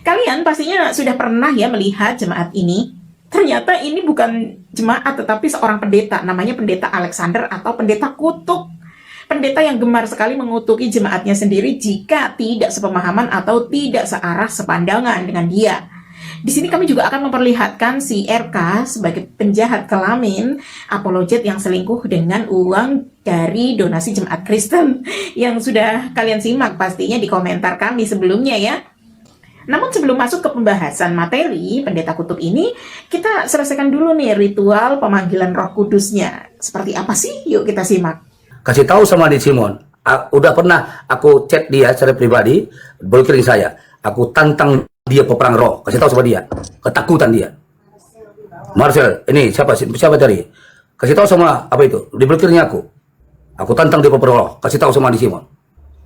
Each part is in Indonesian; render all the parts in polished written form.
Kalian pastinya sudah pernah ya melihat jemaat ini. Ternyata ini bukan jemaat tetapi seorang pendeta, namanya pendeta Alexander atau pendeta kutuk. Pendeta yang gemar sekali mengutuki jemaatnya sendiri jika tidak sepemahaman atau tidak searah sepandangan dengan dia. Di sini kami juga akan memperlihatkan si RK sebagai penjahat kelamin, apologet yang selingkuh dengan uang dari donasi jemaat Kristen yang sudah kalian simak pastinya di komentar kami sebelumnya ya. Namun sebelum masuk ke pembahasan materi pendeta kutub ini, kita selesaikan dulu nih ritual pemanggilan Roh Kudusnya. Seperti apa sih? Yuk kita simak. Kasih tahu sama di Simon. Udah pernah aku chat dia secara pribadi, blokir saya. Aku tantang dia peperang roh. Kasih tahu sama dia. Ketakutan dia. Marcel, ini siapa tadi? Kasih tahu sama apa itu? Diblokirnya aku. Aku tantang dia peperang roh. Kasih tahu sama di Simon.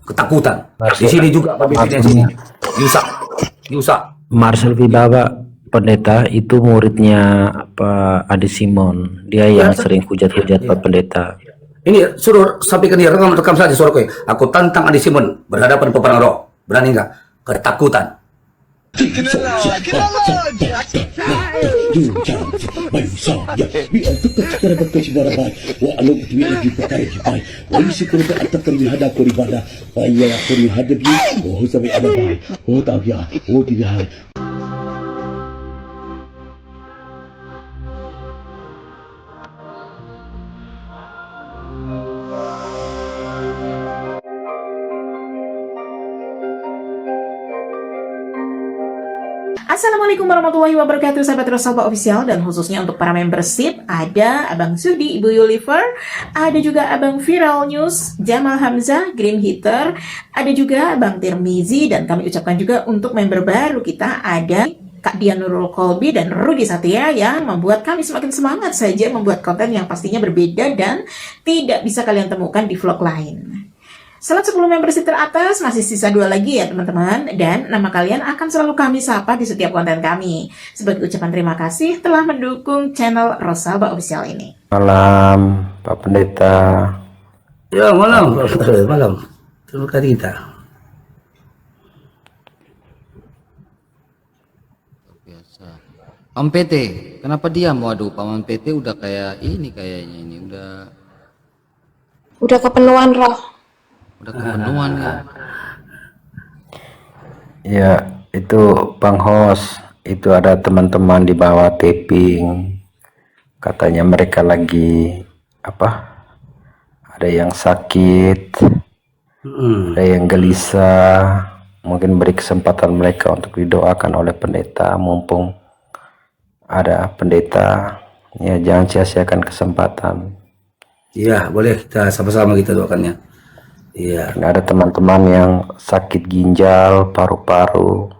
Ketakutan. Di sini juga pemimpin sini. Yusa. Marcel Wibawa pendeta itu muridnya Adi Simon. Dia yang sering hujat-hujat Pak Pendeta. Ini suruh sampaikan dia, rekam saja suaraku. Aku tantang Adi Simon berhadapan peperang roh. Berani nggak? Ketakutan. Assalamualaikum warahmatullahi wabarakatuh, sahabat Rosalba Official, dan khususnya untuk para membership ada Abang Sudi, Ibu Yuliver, ada juga Abang Viral News, Jamal Hamzah, Green Hitter, ada juga Abang Tirmizi, dan kami ucapkan juga untuk member baru kita ada Kak Dian Nurul Kolbi dan Rudi Satya yang membuat kami semakin semangat saja membuat konten yang pastinya berbeda dan tidak bisa kalian temukan di vlog lain. Setelah 10 membership teratas, masih sisa 2 lagi ya teman-teman. Dan nama kalian akan selalu kami sapa di setiap konten kami. Sebagai ucapan terima kasih telah mendukung channel Rosalba Official ini. Malam Pak Pendeta. Ya malam. Malam. Terima kasih kita. Biasa. Pak PT, kenapa diam? Waduh, Paman PT udah kayak ini kayaknya ini udah kepenuhan roh. udah kepenuhan ya. Ya itu Bang Hos, itu ada teman-teman di bawah taping. Katanya mereka lagi ada yang sakit, ada yang gelisah. Mungkin beri kesempatan mereka untuk didoakan oleh pendeta, mumpung ada pendeta. Ya jangan sia-siakan kesempatan. Iya boleh, kita sama-sama kita doakannya. Iya. Ada teman-teman yang sakit ginjal, paru-paru,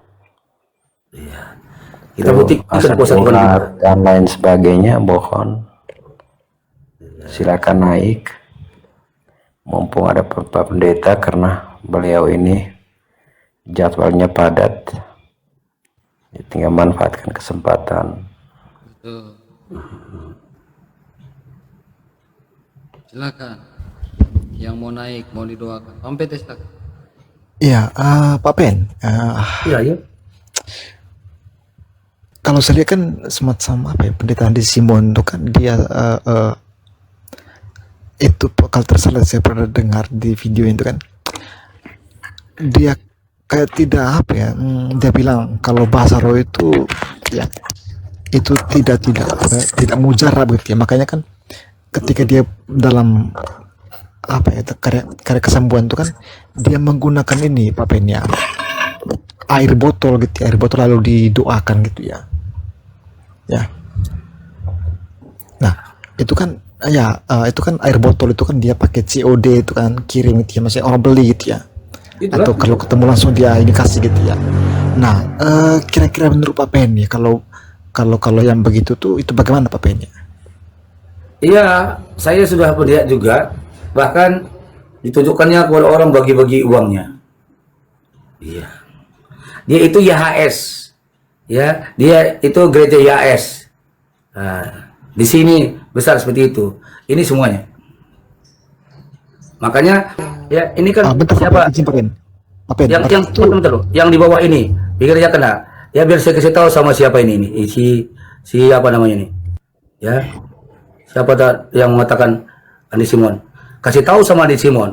Kita buktikan asam kuasa Tuhan urat kita. dan lain sebagainya. Mohon silakan naik, mumpung ada Bapak Pendeta, karena beliau ini jadwalnya padat. Ya, tinggal manfaatkan kesempatan. Betul. Silakan. Yang mau naik, mau didoakan. Paman PT silakan. Iya, Pak Pen. Iya, ya. Kalau saya lihat kan semacam pendeta Adi Simon itu kan dia itu kalau tersalah saya pernah dengar di video itu kan dia kayak tidak dia bilang kalau bahasa roh itu ya itu tidak mujarab gitu ya. Makanya kan ketika dia dalam karya kesembuhan itu kan dia menggunakan ini Pak Pen ya, air botol gitu ya, air botol lalu didoakan gitu ya. Nah itu kan itu kan air botol itu kan dia pakai COD itu kan kirim gitu ya, masih orang beli gitu ya. Atau kalau ketemu langsung dia ini kasih gitu ya. Nah kira-kira menurut Pak Pen ya, kalau yang begitu tuh itu bagaimana Pak Pen ya? Iya, saya sudah melihat juga. Bahkan ditunjukkannya kepada orang bagi-bagi uangnya. Iya. dia itu YHS, ya, dia itu gereja YHS. Nah, di sini besar seperti itu. Ini semuanya. Makanya, ya ini kan bentar, siapa? izin, Pak Ben. Pak Ben, Yang bentar, yang di bawah ini, biar dia kena. Ya biar saya kasih tahu sama siapa ini si apa namanya ini, ya, siapa yang mengatakan Andi Simon. Kasih tahu sama Andi Simon.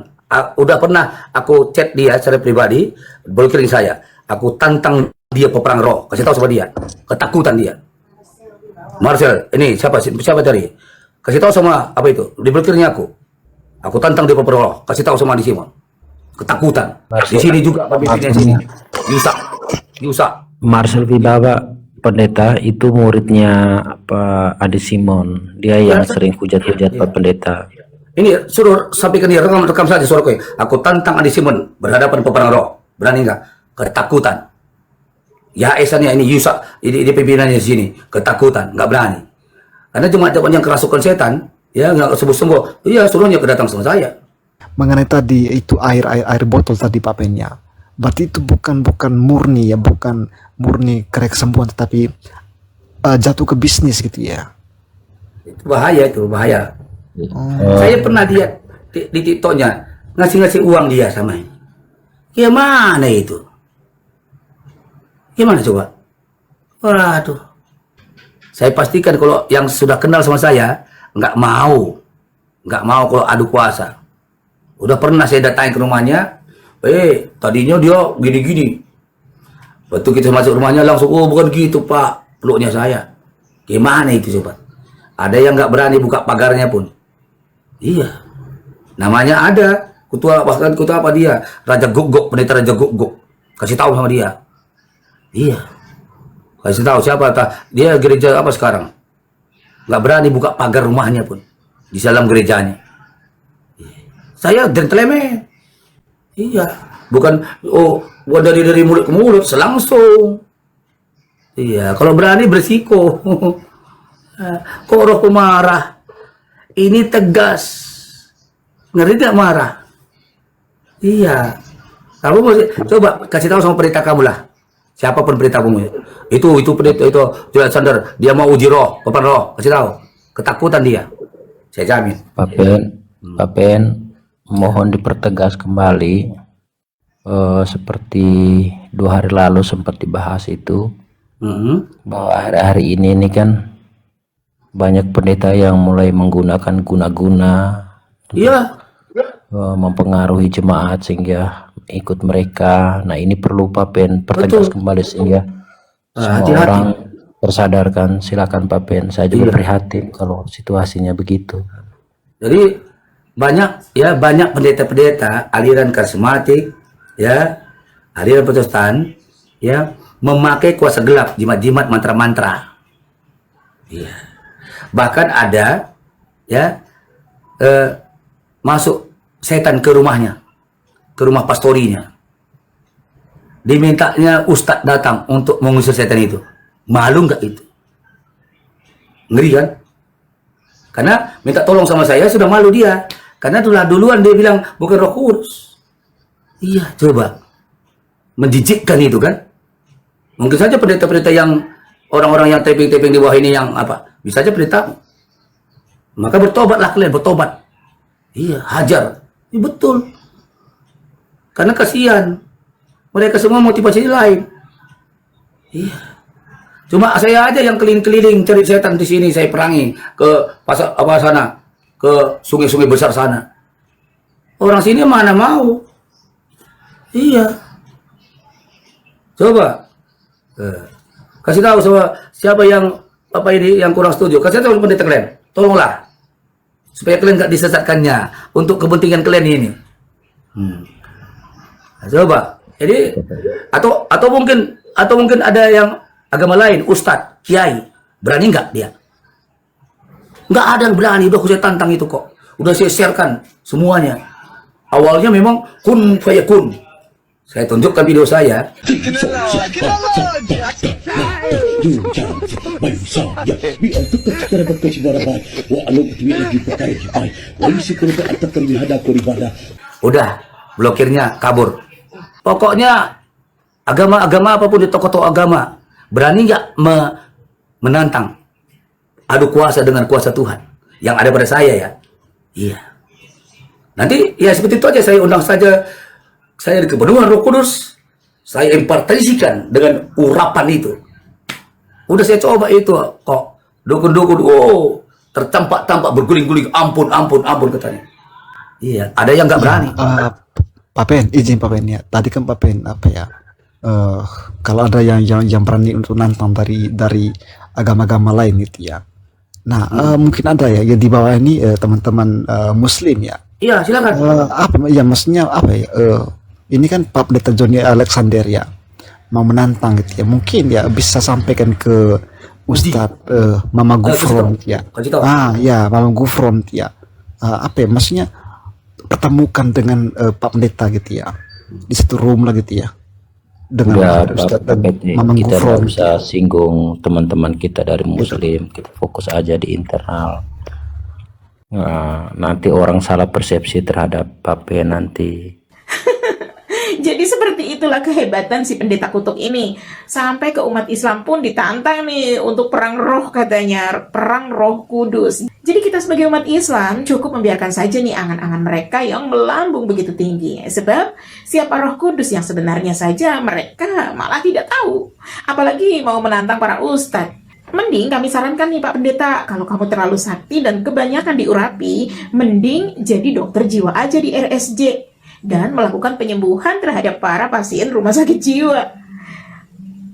Udah pernah aku chat dia secara pribadi, blokir saya. Aku tantang dia peperang roh. Kasih tahu sama dia. Ketakutan dia. Marcel, ini siapa tadi? Kasih tahu sama apa itu? Diblokirnya aku. Aku tantang dia peperang roh. Kasih tahu sama Andi Simon. Ketakutan. Di sini juga Pak di sini. Diusak. Marcel Wibawa pendeta itu muridnya Pak Adi Simon. Dia yang sering hujat-hujat Pak Pendeta. Ini suruh sampaikan dia, rekam saja suara kowe. Aku tantang Adi Simon berhadapan peperang roh. Berani enggak? Ketakutan. Ya esannya ini Yusak, ini pimpinannya di sini. Ketakutan, enggak berani. Karena cuma yang kerasukan setan, ya enggak sembuh-sembuh. Iya, suruhnya kedatang sama saya. Mengenai tadi itu air botol tadi Pak Ben ya. Berarti itu bukan murni ya, bukan murni kesembuhan, tetapi jatuh ke bisnis gitu ya. Itu bahaya. Saya pernah lihat di TikToknya ngasih uang dia sama ini. Gimana itu? Gimana coba? Waduh. Saya pastikan kalau yang sudah kenal sama saya nggak mau kalau adu kuasa. Udah pernah saya datang ke rumahnya. Tadinya dia gini-gini. Waktu kita masuk rumahnya langsung, oh bukan gitu Pak, peluknya saya. Gimana itu coba? Ada yang nggak berani buka pagarnya pun. Iya. Namanya ada bahkan ketua apa dia? Raja Guguk, pendeta Raja Guguk. Kasih tahu sama dia. Iya. Kasih tahu siapa? Dia gereja apa sekarang? Nggak berani buka pagar rumahnya pun di dalam gerejanya. Saya gentleman. Iya, bukan dari mulut ke mulut, selangsung. Iya, kalau berani bersiko. Kok roh pemarah? Ini tegas. Ngeri tidak marah? Iya. Kamu coba kasih tahu sama pendeta kamu lah. Siapapun pendeta kamu. Itu pendeta itu Alexander, dia mau uji roh, peperang roh, kasih tahu. Ketakutan dia. Saya jamin. Pak Ben, mohon dipertegas kembali, seperti 2 hari lalu sempat dibahas itu, bahwa hari-hari ini kan banyak pendeta yang mulai menggunakan guna-guna, mempengaruhi jemaat sehingga ikut mereka. Nah ini perlu Pak Ben pertegas kembali sehingga semua orang tersadarkan. Silakan Pak Ben, saya juga prihatin kalau situasinya begitu. Jadi banyak pendeta-pendeta aliran karismatik, ya, aliran Protestan, ya, memakai kuasa gelap, jimat-jimat, mantra-mantra. Iya. Bahkan ada, ya, masuk setan ke rumahnya, ke rumah pastorinya. Dimintanya ustadz datang untuk mengusir setan itu. Malu nggak itu? Ngeri kan? Karena minta tolong sama saya sudah malu dia. Karena duluan dia bilang bukan Roh Kudus. Iya, coba. Menjijikkan itu kan. Mungkin saja pendeta-pendeta yang orang-orang yang taping-taping di bawah ini yang apa? Bisa saja pendeta. Maka bertobatlah kalian, bertobat. Iya, hajar. Iya, betul. Karena kasihan. Mereka semua motivasi lain. Iya. Cuma saya aja yang keliling-keliling cari setan di sini, saya perangi ke pasar apa sana, ke sungai-sungai besar sana. Orang sini mana mau? Iya. Coba kasih tahu sama siapa yang apa ini yang kurang setuju. Kasih tahu pendeta kalian. Tolonglah supaya kalian nggak disesatkannya untuk kepentingan kalian ini. Nah, coba. Jadi atau mungkin ada yang agama lain, ustadz, kiai, berani nggak dia? Nggak ada yang berani, udah saya tantang itu kok. Udah saya sharekan semuanya. Awalnya memang kun fayakun. Saya tunjukkan video saya. Udah, blokirnya kabur. Pokoknya agama-agama apapun, di tokoh-tokoh agama, berani nggak menantang adu kuasa dengan kuasa Tuhan yang ada pada saya ya? Iya. Nanti ya seperti itu aja, saya undang saja, saya di kepenuhan Roh Kudus, saya impartisikan dengan urapan itu. Udah saya coba itu kok, dukun-dukun, oh tertampak-tampak berguling-guling, ampun, ampun, ampun katanya. Iya, ada yang nggak berani. Pak Pen, izin Pak Pen ya. Tadi kan Pak Pen apa ya? Kalau ada yang berani untuk nantang dari agama-agama lain gitu ya. Nah, mungkin ada ya yang di bawah ini teman-teman Muslim ya. Iya, silakan. Apa ya, maksudnya apa ya? Ini kan Pak Pendeta Johnny Alexander ya, mau menantang gitu ya. Mungkin ya bisa sampaikan ke Ustadz Mama Gufron ya. Ya Mama Gufron ya. Apa ya? Maksudnya pertemukan dengan Pak Pendeta gitu ya, di satu room lah gitu ya, dengan Ustadz dan Mama kita Gufron. nggak bisa singgung teman-teman kita dari Muslim, kita fokus aja di internal. Nah, nanti orang salah persepsi terhadap Pape nanti. Jadi seperti itulah kehebatan si pendeta kutuk ini. Sampai ke umat Islam pun ditantang nih untuk perang roh katanya, perang Roh Kudus. Jadi kita sebagai umat Islam cukup membiarkan saja nih angan-angan mereka yang melambung begitu tinggi. Sebab siapa Roh Kudus yang sebenarnya saja mereka malah tidak tahu. Apalagi mau menantang para ustadz. Mending kami sarankan nih Pak Pendeta, kalau kamu terlalu sakti dan kebanyakan diurapi, mending jadi dokter jiwa aja di RSJ. Dan melakukan penyembuhan terhadap para pasien rumah sakit jiwa.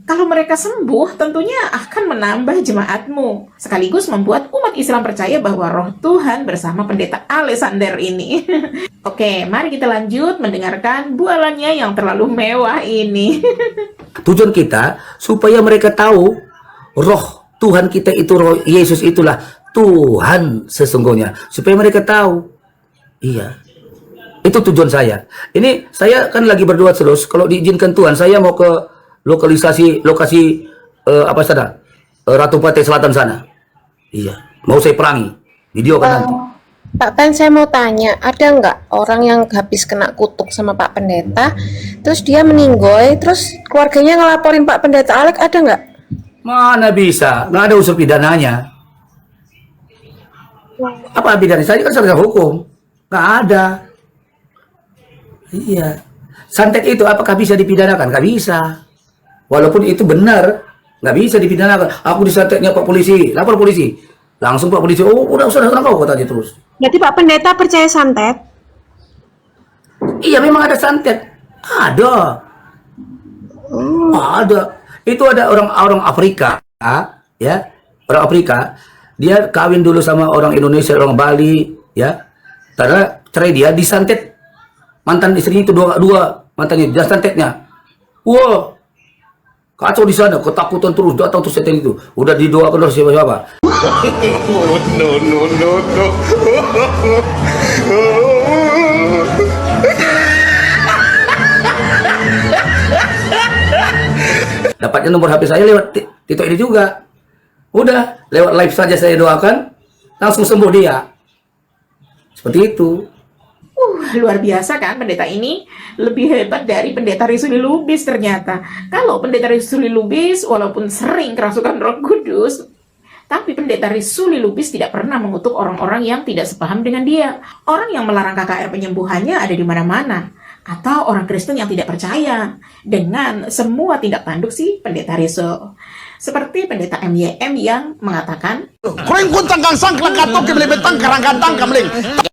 Kalau mereka sembuh, tentunya akan menambah jemaatmu, sekaligus membuat umat Islam percaya bahwa roh Tuhan bersama pendeta Alexander ini. Oke, mari kita lanjut mendengarkan bualannya yang terlalu mewah ini. Tujuan kita supaya mereka tahu roh Tuhan kita itu, roh Yesus itulah Tuhan sesungguhnya. Supaya mereka tahu. Iya. Itu tujuan saya. Ini saya kan lagi berdoa terus. Kalau diizinkan Tuhan, saya mau ke lokasi apa sana, Ratu Pate Selatan sana. Iya, mau saya perangi. Video kan nanti. Pak Pen, saya mau tanya, ada nggak orang yang habis kena kutuk sama Pak Pendeta, terus dia meninggoy, terus keluarganya ngelaporin Pak Pendeta Alex, ada nggak? Mana bisa? Nggak ada unsur pidananya. Apa pidananya? Saya kan sarjana hukum. Nggak ada. Iya. Santet itu apakah bisa dipidanakan? Nggak bisa. Walaupun itu benar, nggak bisa dipidanakan. Aku disantetnya Pak Polisi, lapor polisi. Langsung Pak Polisi, oh udah kau katanya terus. Jadi Pak Pendeta percaya santet? Iya memang ada santet. Ada. Ada. Itu ada orang Afrika, ya. Orang Afrika, dia kawin dulu sama orang Indonesia, orang Bali, ya. Karena cerai dia disantet. Mantan istrinya itu dua mantannya, dan santetnya. Wah, kacau di sana, ketakutan terus datang tuh setan itu. Udah didoakan oleh siapa-siapa. No. Dapatnya nomor HP saya lewat Tito ini juga. Udah, lewat live saja saya doakan, langsung sembuh dia. Seperti itu. Luar biasa kan pendeta ini, lebih hebat dari pendeta Risuli Lubis ternyata. Kalau pendeta Risuli Lubis walaupun sering kerasukan Roh Kudus, tapi pendeta Risuli Lubis tidak pernah mengutuk orang-orang yang tidak sepaham dengan dia. Orang yang melarang KKR penyembuhannya ada di mana-mana. Atau orang Kristen yang tidak percaya dengan semua tindak tanduk si pendeta Risul. Seperti pendeta MYM yang mengatakan,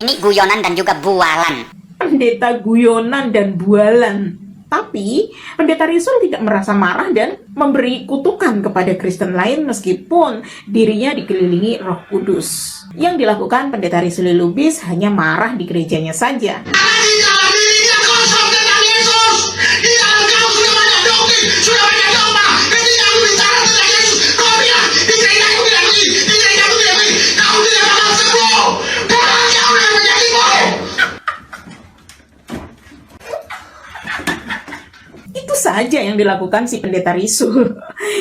ini guyonan dan juga bualan. pendeta guyonan dan bualan. Tapi pendeta Risul tidak merasa marah dan memberi kutukan kepada Kristen lain meskipun dirinya dikelilingi Roh Kudus. Yang dilakukan pendeta Risuli Lubis hanya marah di gerejanya saja. Saja yang dilakukan si pendeta Risul.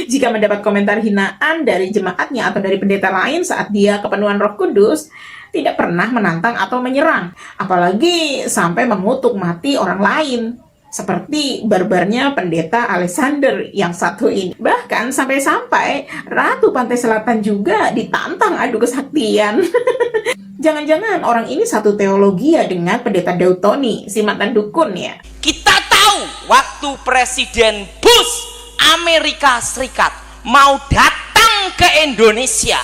Jika mendapat komentar hinaan dari jemaatnya atau dari pendeta lain saat dia kepenuhan Roh Kudus, tidak pernah menantang atau menyerang, apalagi sampai mengutuk mati orang lain. Seperti barbarnya pendeta Alexander yang satu ini. Bahkan sampai-sampai Ratu Pantai Selatan juga ditantang adu kesaktian. Jangan-jangan orang ini satu teologi ya dengan pendeta Daud Tony, si mantan dukun ya. Kita tahu waktu Presiden Bush Amerika Serikat mau datang ke Indonesia,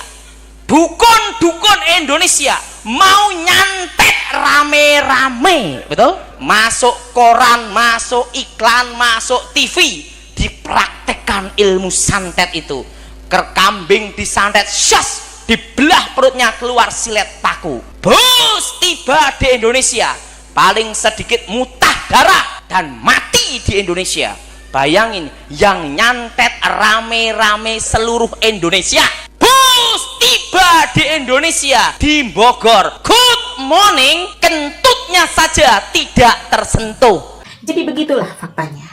dukun-dukun Indonesia mau nyantet rame-rame, betul? Masuk koran, masuk iklan, masuk TV, dipraktekkan ilmu santet itu. Kambing disantet, syas, dibelah perutnya keluar silet paku. Bus tiba di Indonesia, paling sedikit muntah darah dan mati di Indonesia. Bayangin, yang nyantet rame-rame seluruh Indonesia. Bus tiba di Indonesia, di Bogor. Good morning, kentutnya saja tidak tersentuh. Jadi begitulah faktanya.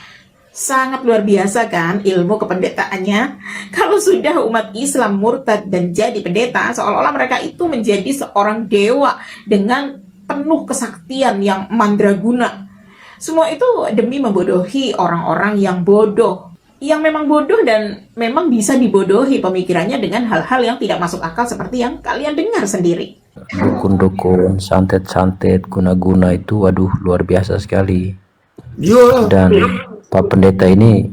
Sangat luar biasa kan ilmu kependetaannya. Kalau sudah umat Islam murtad dan jadi pendeta, seolah-olah mereka itu menjadi seorang dewa dengan penuh kesaktian yang mandraguna. Semua itu demi membodohi orang-orang yang bodoh, yang memang bodoh dan memang bisa dibodohi pemikirannya dengan hal-hal yang tidak masuk akal seperti yang kalian dengar sendiri. Dukun-dukun, santet-santet, guna-guna itu waduh luar biasa sekali. Yo. Dan Pak Pendeta ini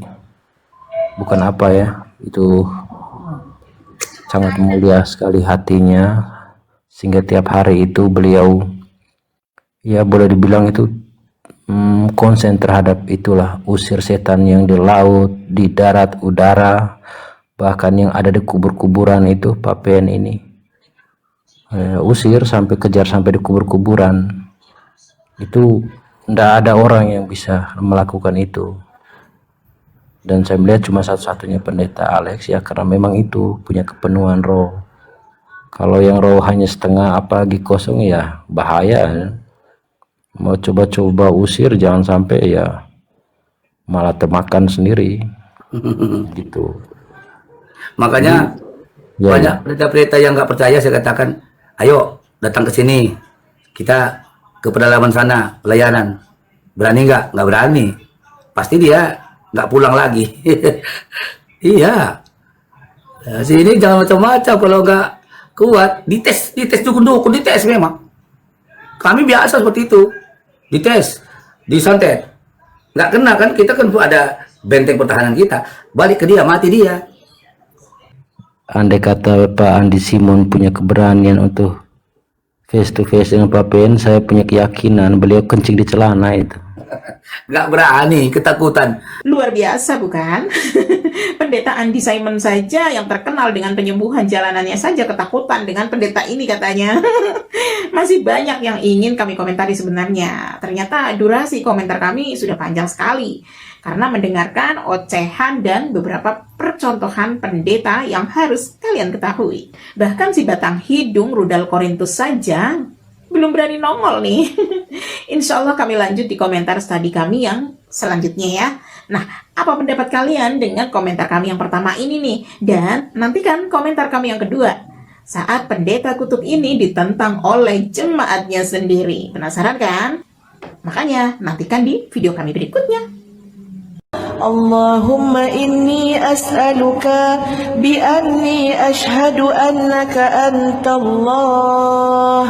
bukan apa ya, itu sangat mulia sekali hatinya, sehingga tiap hari itu beliau ya boleh dibilang itu konsen terhadap itulah, usir setan yang di laut, di darat, udara, bahkan yang ada di kubur-kuburan itu Pak PN ini usir sampai kejar sampai di kubur-kuburan. Itu tidak ada orang yang bisa melakukan itu, dan saya melihat cuma satu-satunya pendeta Alex ya, karena memang itu punya kepenuhan roh. Kalau yang roh hanya setengah apalagi kosong ya bahaya. Mau coba-coba usir jangan sampai ya malah termakan sendiri gitu. Makanya Ya, banyak pendeta-pendeta yang nggak percaya, saya katakan, ayo datang ke sini, kita ke pedalaman sana pelayanan. Berani nggak? Nggak berani. Pasti dia nggak pulang lagi. Iya. Nah, sini jangan macam-macam, kalau nggak kuat dites dukun-dukun, dites memang. Kami biasa seperti itu, dites, disantet, nggak kena kan, kita kan ada benteng pertahanan kita, balik ke dia, mati dia. andai kata Pak Andi Simon punya keberanian untuk face to face dengan Pak PN, saya punya keyakinan beliau kencing di celana itu. Nggak berani, ketakutan. Luar biasa bukan? Pendeta Andi Simon saja yang terkenal dengan penyembuhan jalanannya saja ketakutan dengan pendeta ini katanya. Masih banyak yang ingin kami komentari sebenarnya. Ternyata durasi komentar kami sudah panjang sekali karena mendengarkan ocehan dan beberapa percontohan pendeta yang harus kalian ketahui. Bahkan si batang hidung rudal Korintus saja belum berani nongol nih. Insya Allah kami lanjut di komentar studi kami yang selanjutnya ya. Nah, apa pendapat kalian dengan komentar kami yang pertama ini nih? Dan nantikan komentar kami yang kedua saat pendeta kutub ini ditentang oleh jemaatnya sendiri. Penasaran kan? Makanya nantikan di video kami berikutnya. اللهم إني أسألك بأني أشهد أنك أنت الله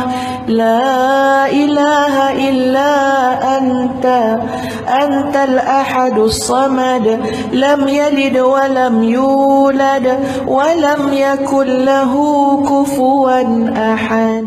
لا إله إلا أنت الأحد الصمد لم يلد ولم يولد ولم يكن له كفوا أحد.